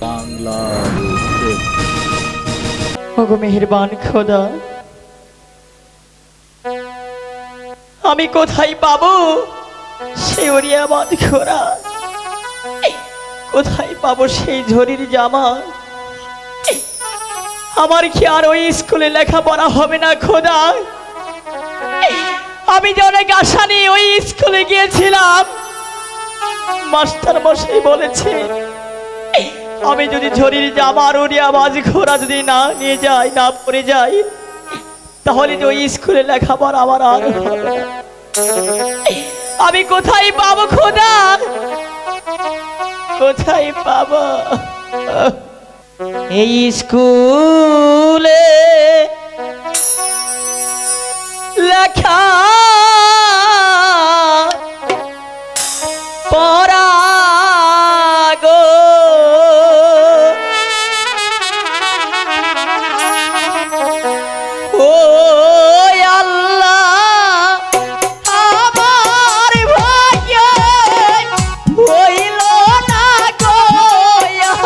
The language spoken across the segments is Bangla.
বাংলার ওগো মেহেরবান খোদা, আমি কোথায় পাবো সেই ওরিয়াবাদ ঘোড়া? কোথায় পাবো সেই ঝড়ির জামা? আমার কি আর ওই স্কুলে লেখাপড়া হবে না খোদা? আমি যে অনেক আশা নিয়ে ওই স্কুলে গিয়েছিলাম, মাস্টার মশাই বলেছে আমি যদি ঝড়ির জামা আর ওরিয়াবাজ ঘোড়া যদি না নিয়ে যাই, না পড়ে যাই, তাহলে যে ওই স্কুলে লেখাপড়া আমার আর হবে না। আমি কোথায় পাবো খোদা? কোথায় পাবো এই স্কুলে লেখা পড়া গো? ও আল্লাহ, আমার ভাগ্য হইল না গো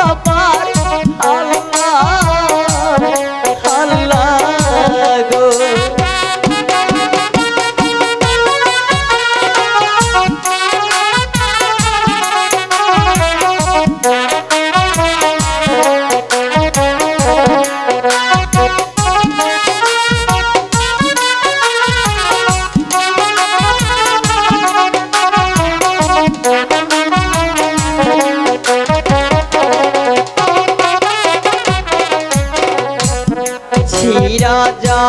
আমার আল্লাহ, আল্লাহ গো। ছিরা যা